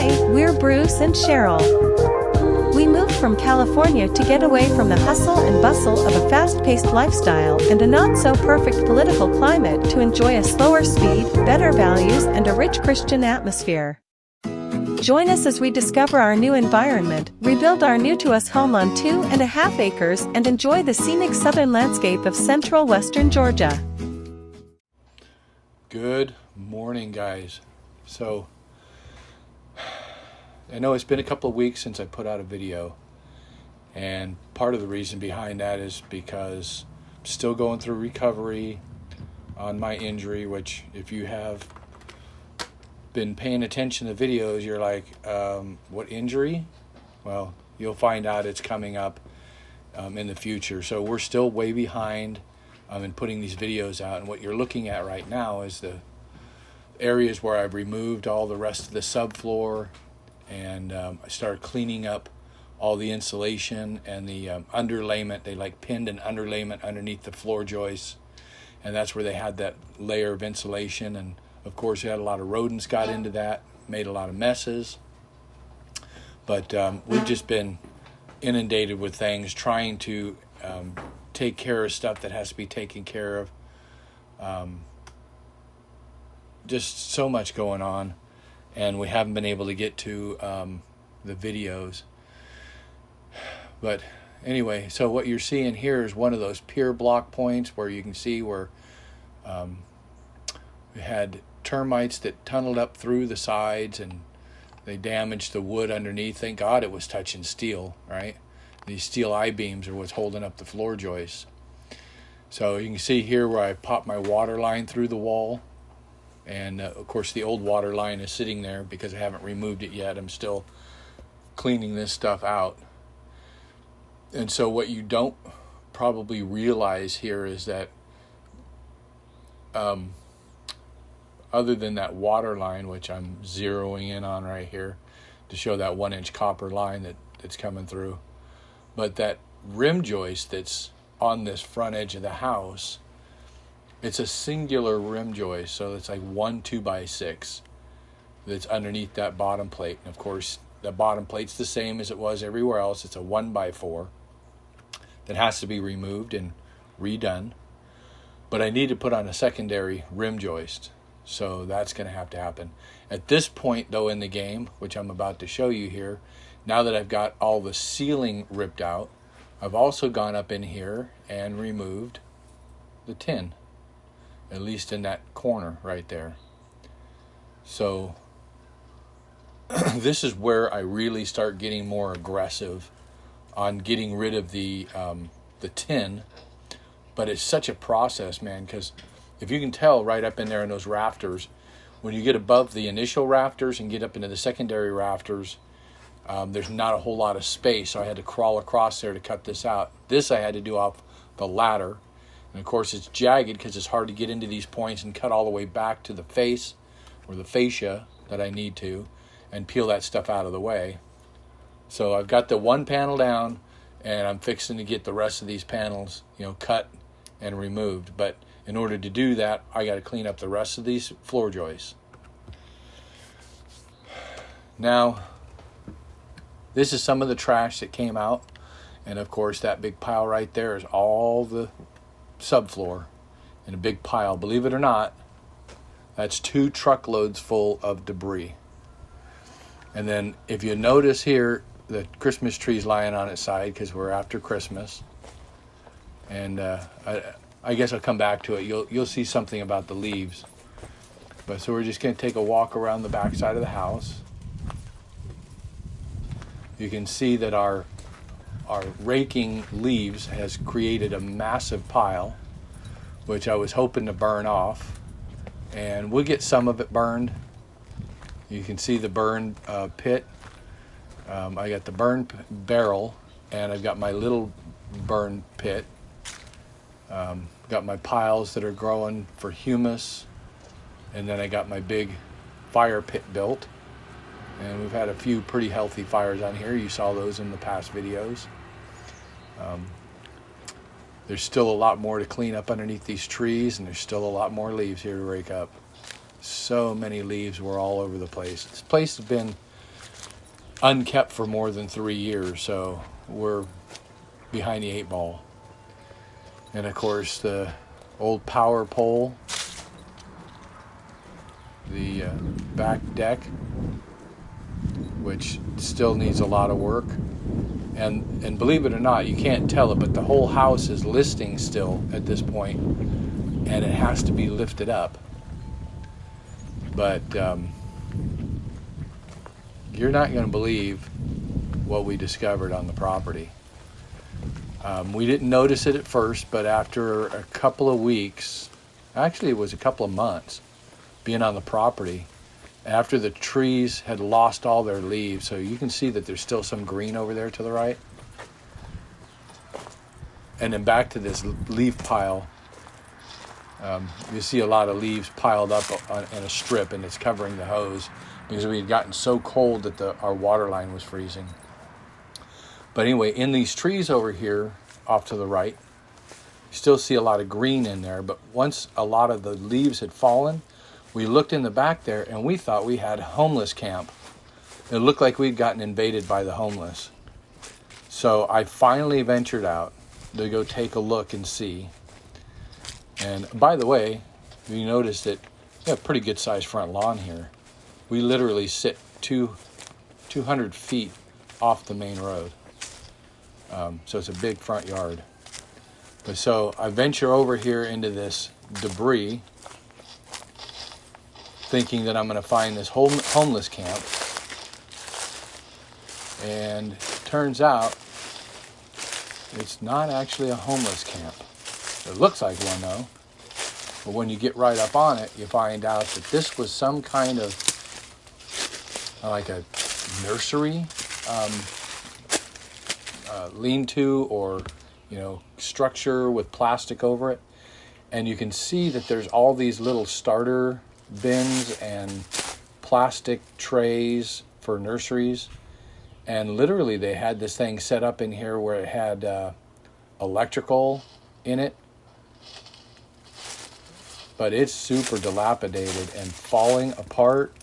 Hi, we're Bruce and Cheryl. We moved from California to get away from the hustle and bustle of a fast-paced lifestyle and a not-so-perfect political climate to enjoy a slower speed, better values, and a rich Christian atmosphere. Join us as we discover our new environment, rebuild our new-to-us home on 2.5 acres, and enjoy the scenic southern landscape of central western Georgia. Good morning, guys. So, I know it's been a couple of weeks since I put out a video, and part of the reason behind that is because I'm still going through recovery on my injury, which if you have been paying attention to videos, you're like, what injury? Well, you'll find out it's coming up in the future. So we're still way behind in putting these videos out, and what you're looking at right now is the areas where I've removed all the rest of the subfloor, and I started cleaning up all the insulation and the underlayment. They like pinned an underlayment underneath the floor joists, and that's where they had that layer of insulation. And of course, you had a lot of rodents got into that, made a lot of messes. But we've just been inundated with things, trying to take care of stuff that has to be taken care of. Just so much going on, and we haven't been able to get to the videos. But anyway, so what you're seeing here is one of those pier block points where you can see where we had termites that tunneled up through the sides, and they damaged the wood underneath. Thank God it was touching steel, right? These steel I-beams are what's holding up the floor joists. So you can see here where I popped my water line through the wall, and of course the old water line is sitting there because I haven't removed it yet. I'm still cleaning this stuff out. And so what you don't probably realize here is that other than that water line, which I'm zeroing in on right here to show that 1-inch copper line that's coming through, but that rim joist that's on this front edge of the house, it's a singular rim joist, so it's like 1 2x6 that's underneath that bottom plate. And of course, the bottom plate's the same as it was everywhere else. It's a 1x4 that has to be removed and redone. But I need to put on a secondary rim joist, so that's going to have to happen. At this point, though, in the game, which I'm about to show you here, now that I've got all the ceiling ripped out, I've also gone up in here and removed the tin, at least in that corner right there. So this is where I really start getting more aggressive on getting rid of the tin. But it's such a process, man, because if you can tell right up in there in those rafters, when you get above the initial rafters and get up into the secondary rafters, there's not a whole lot of space, so I had to crawl across there to cut this out. This I had to do off the ladder, and of course it's jagged because it's hard to get into these points and cut all the way back to the face or the fascia that I need to, and peel that stuff out of the way. So I've got the one panel down, and I'm fixing to get the rest of these panels, cut and removed. But in order to do that, I got to clean up the rest of these floor joists. Now, this is some of the trash that came out, and of course that big pile right there is all the subfloor in a big pile. Believe it or not, that's 2 truckloads full of debris. And then if you notice here, the Christmas tree's lying on its side because we're after Christmas. And I guess I'll come back to it. You'll see something about the leaves. But so we're just going to take a walk around the back side of the house. You can see that our raking leaves has created a massive pile, which I was hoping to burn off. And we'll get some of it burned. You can see the burn pit. I got the burn barrel, and I've got my little burn pit. Got my piles that are growing for humus, and then I got my big fire pit built. And we've had a few pretty healthy fires on here. You saw those in the past videos. There's still a lot more to clean up underneath these trees, and there's still a lot more leaves here to rake up. So many leaves were all over the place. This place has been unkept for more than 3 years, so we're behind the 8 ball. And of course the old power pole, the back deck, which still needs a lot of work. And believe it or not, you can't tell it, but the whole house is listing still at this point, and it has to be lifted up. But you're not going to believe what we discovered on the property. We didn't notice it at first, but after a couple of weeks, actually it was a couple of months being on the property, after the trees had lost all their leaves, so you can see that there's still some green over there to the right. And then back to this leaf pile, you see a lot of leaves piled up in a strip, and it's covering the hose because we had gotten so cold that our water line was freezing. But anyway, in these trees over here off to the right, you still see a lot of green in there, but once a lot of the leaves had fallen, we looked in the back there and we thought we had a homeless camp. It looked like we'd gotten invaded by the homeless. So I finally ventured out to go take a look and see. And by the way, you notice that we have a pretty good sized front lawn here. We literally sit 200 feet off the main road. So it's a big front yard. But so I venture over here into this debris, thinking that I'm going to find this homeless camp. And turns out it's not actually a homeless camp. It looks like one though. But when you get right up on it, you find out that this was some kind of like a nursery, lean-to, or structure with plastic over it. And you can see that there's all these little starter bins and plastic trays for nurseries, and literally they had this thing set up in here where it had electrical in it, but it's super dilapidated and falling apart,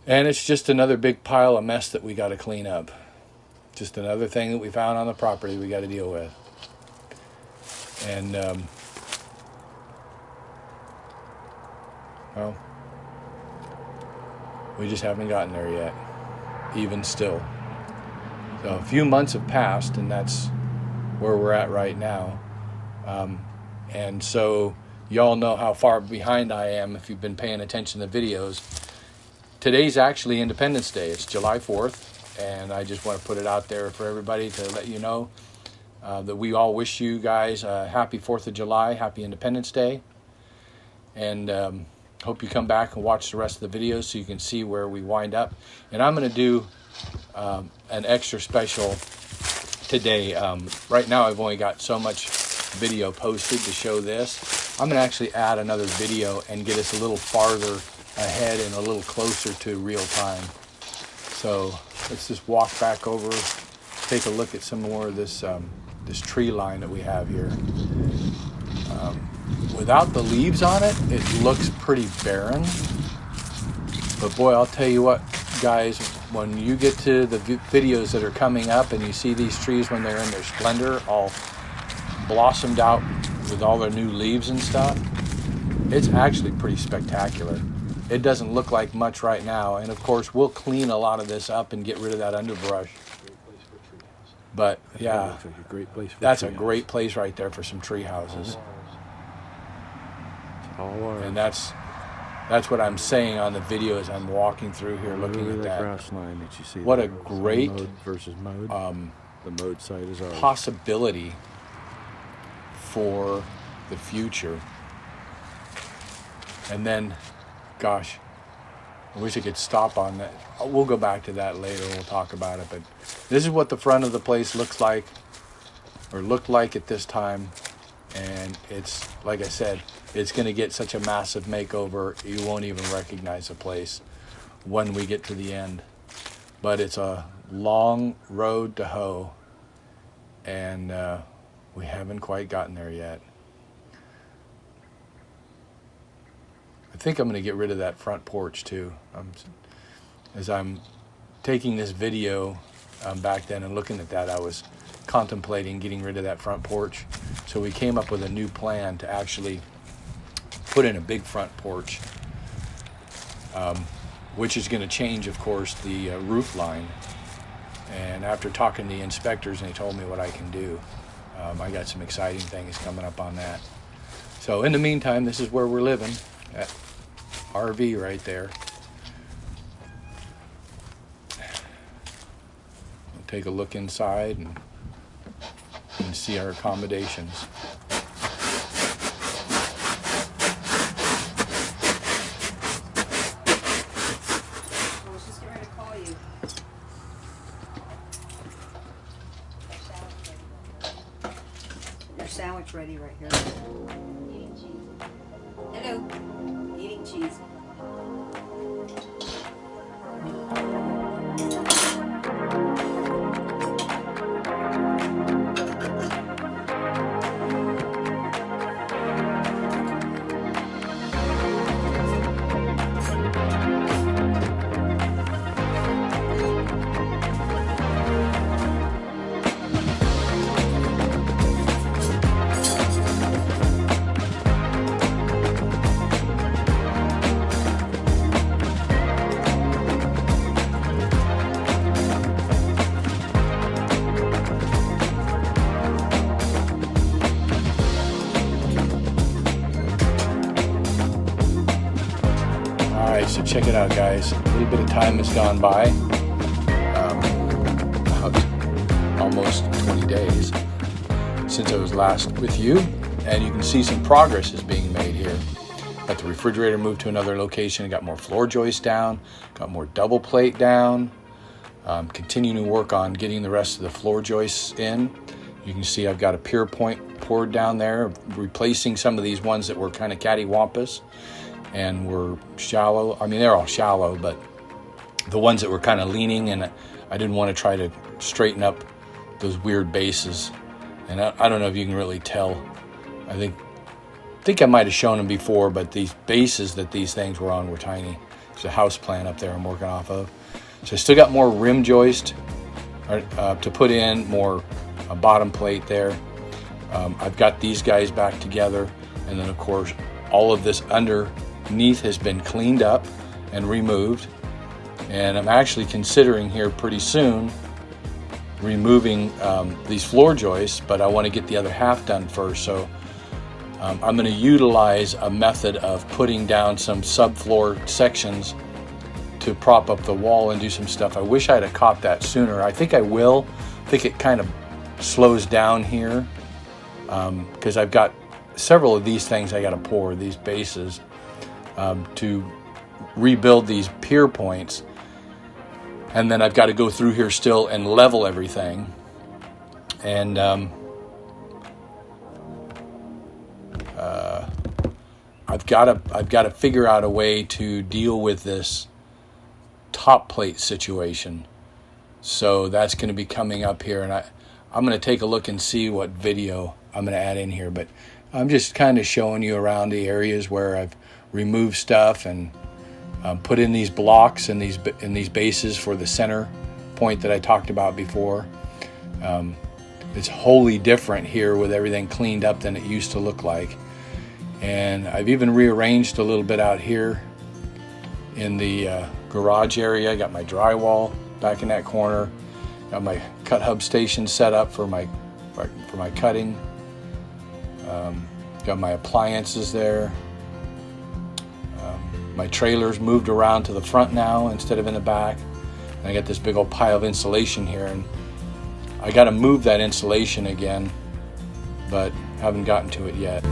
and it's just another big pile of mess that we got to clean up. Just another thing that we found on the property we got to deal with. And well, we just haven't gotten there yet, even still. So a few months have passed, and that's where we're at right now. And so y'all know how far behind I am if you've been paying attention to videos. Today's actually Independence Day. It's July 4th, and I just want to put it out there for everybody to let you know that we all wish you guys a happy 4th of July, happy Independence Day. And hope you come back and watch the rest of the videos so you can see where we wind up. And I'm going to do an extra special today. Right now I've only got so much video posted to show this. I'm going to actually add another video and get us a little farther ahead and a little closer to real time. So let's just walk back over, take a look at some more of this this tree line that we have here. Without the leaves on it, it looks pretty barren. But boy, I'll tell you what, guys, when you get to the videos that are coming up and you see these trees when they're in their splendor, all blossomed out with all their new leaves and stuff, it's actually pretty spectacular. It doesn't look like much right now, and of course we'll clean a lot of this up and get rid of that underbrush. But yeah, that's a great place right there for some tree houses. And that's what I'm saying on the video as I'm walking through here, looking at that. Grass line that you see. What a great mowed versus mowed. The mowed side is ours. Possibility for the future. And then, gosh, I wish I could stop on that. We'll go back to that later. We'll talk about it. But this is what the front of the place looks like, or looked like at this time. And it's, like I said, it's going to get such a massive makeover, you won't even recognize the place when we get to the end. But it's a long road to hoe, and we haven't quite gotten there yet. I think I'm going to get rid of that front porch too. As I'm taking this video back then and looking at that, I was contemplating getting rid of that front porch. So we came up with a new plan to actually put in a big front porch, which is going to change, of course, the roof line. And after talking to the inspectors, and they told me what I can do, I got some exciting things coming up on that. So in the meantime, this is where we're living, at RV right there. We'll take a look inside and see our accommodations. I was just getting ready to call you. Your sandwich ready right here. Eating cheese. Hello. Eating cheese. Alright, so check it out, guys. A little bit of time has gone by. About almost 20 days since I was last with you. And you can see some progress is being made here. Got the refrigerator moved to another location. Got more floor joist down. Got more double plate down. Continuing to work on getting the rest of the floor joists in. You can see I've got a pier point poured down there, replacing some of these ones that were kind of cattywampus and were shallow. I mean, they're all shallow, but the ones that were kind of leaning, and I didn't want to try to straighten up those weird bases. And I don't know if you can really tell. I think I might have shown them before, but these bases that these things were on were tiny. There's a house plan up there I'm working off of. So I still got more rim joist to put in, more bottom plate there. I've got these guys back together, and then of course all of this underneath has been cleaned up and removed, and I'm actually considering here pretty soon removing these floor joists, but I want to get the other half done first. So I'm going to utilize a method of putting down some subfloor sections to prop up the wall and do some stuff. I wish I'd have caught that sooner. I think I will. I think it kind of slows down here because I've got several of these things I got to pour, these bases, to rebuild these pier points. And then I've got to go through here still and level everything. And I've got to figure out a way to deal with this top plate situation. So that's going to be coming up here, and I'm going to take a look and see what video I'm going to add in here. But I'm just kind of showing you around the areas where I've removed stuff and put in these blocks and these bases for the center point that I talked about before. It's wholly different here with everything cleaned up than it used to look like. And I've even rearranged a little bit out here in the garage area. I got my drywall back in that corner. Got my cut hub station set up for my cutting. Got my appliances there. My trailer's moved around to the front now instead of in the back. And I got this big old pile of insulation here, and I got to move that insulation again, but haven't gotten to it yet.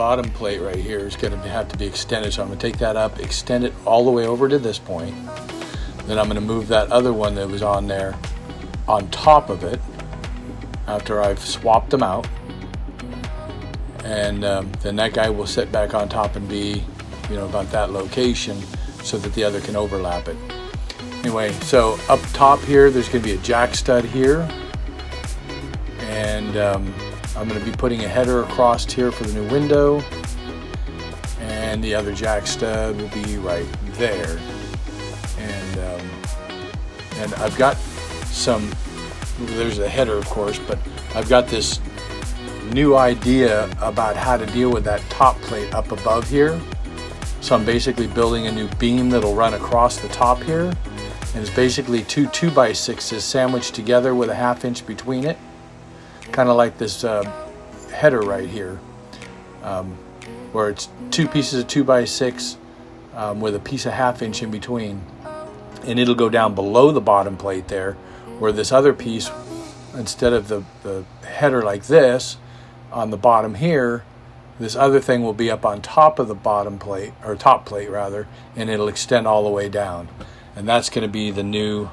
bottom plate right here is going to have to be extended. So I'm going to take that up, extend it all the way over to this point. Then I'm going to move that other one that was on there on top of it after I've swapped them out. And then that guy will sit back on top and be, you know, about that location so that the other can overlap it. Anyway, so up top here, there's going to be a jack stud here. And I'm going to be putting a header across here for the new window. And the other jack stud will be right there. And I've got some, there's a header of course, but I've got this new idea about how to deal with that top plate up above here. So I'm basically building a new beam that'll run across the top here. And it's basically two 2x6s sandwiched together with a 1/2 inch between it. Kind of like this header right here, where it's two pieces of 2x6 with a piece of 1/2 inch in between. And it'll go down below the bottom plate there, where this other piece, instead of the header like this on the bottom here, this other thing will be up on top of the bottom plate, or top plate rather, and it'll extend all the way down. And that's going to be the new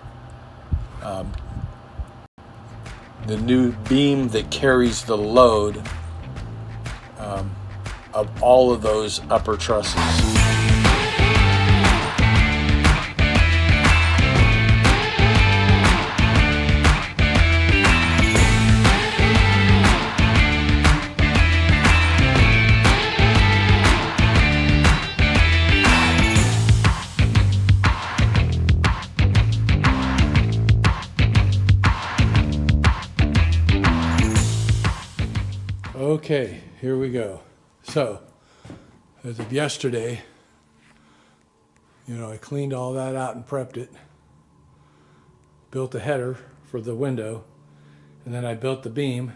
beam that carries the load of all of those upper trusses. Okay, here we go. So, as of yesterday, you know, I cleaned all that out and prepped it, built a header for the window, and then I built the beam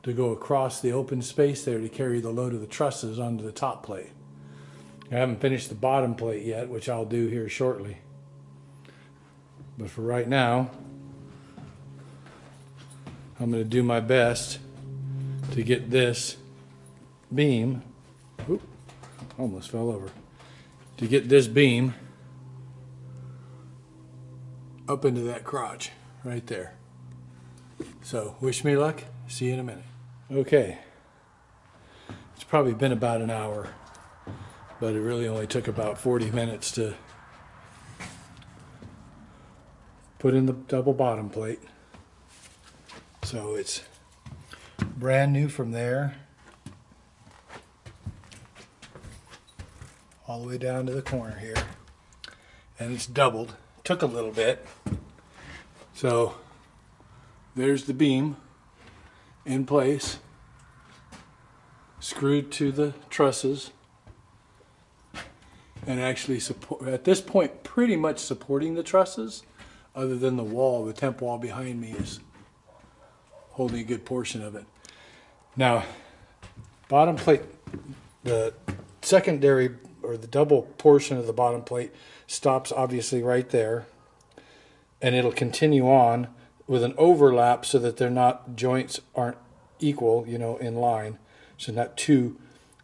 to go across the open space there to carry the load of the trusses onto the top plate. I haven't finished the bottom plate yet, which I'll do here shortly. But for right now, I'm going to do my best to get this beam, almost fell over, to get this beam up into that crotch right there. So wish me luck, see you in a minute. Okay, it's probably been about an hour, but it really only took about 40 minutes to put in the double bottom plate. So it's brand new from there all the way down to the corner here, and it's doubled. Took a little bit. So there's the beam in place, screwed to the trusses, and actually support at this point pretty much supporting the trusses, other than the wall, the temp wall behind me is holding a good portion of it. Now, bottom plate, the secondary or the double portion of the bottom plate stops obviously right there, and it'll continue on with an overlap so that they're not, joints aren't equal, you know, in line. So not two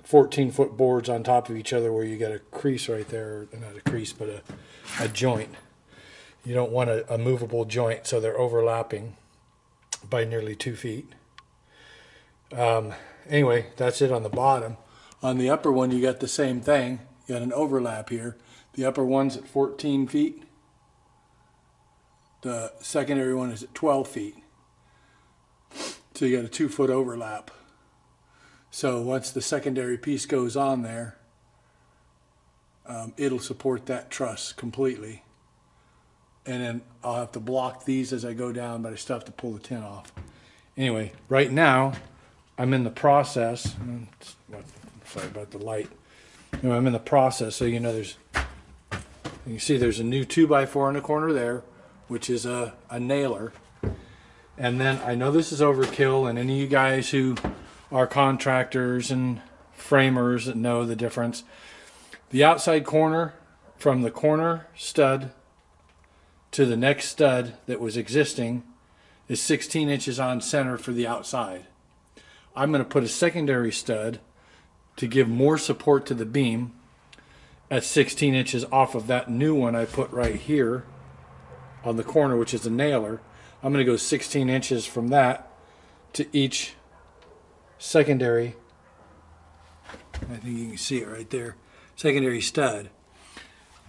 14-foot boards on top of each other where you got a crease right there, not a crease, but a joint. You don't want a movable joint, so they're overlapping by nearly 2 feet. Anyway, that's it on the bottom. On the upper one, you got the same thing. You got an overlap here. The upper one's at 14 feet. The secondary one is at 12 feet. So you got a 2-foot overlap. So once the secondary piece goes on there, it'll support that truss completely. And then I'll have to block these as I go down, but I still have to pull the tin off. Anyway, right now, I'm in the process. Sorry about the light. You know, I'm in the process, so you know you can see there's a new 2x4 in the corner there, which is a nailer. And then I know this is overkill, and any of you guys who are contractors and framers that know the difference, the outside corner from the corner stud to the next stud that was existing is 16 inches on center for the outside. I'm going to put a secondary stud to give more support to the beam at 16 inches off of that new one I put right here on the corner, which is a nailer. I'm going to go 16 inches from that to each secondary, I think you can see it right there, secondary stud.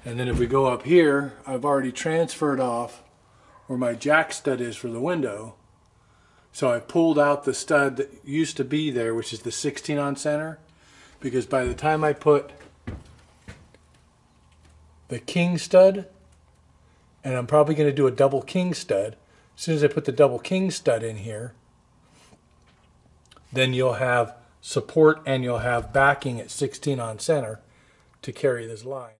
And then if we go up here, I've already transferred off where my jack stud is for the window. So I pulled out the stud that used to be there, which is the 16 on center, because by the time I put the king stud, and I'm probably going to do a double king stud, as soon as I put the double king stud in here, then you'll have support and you'll have backing at 16 on center to carry this line.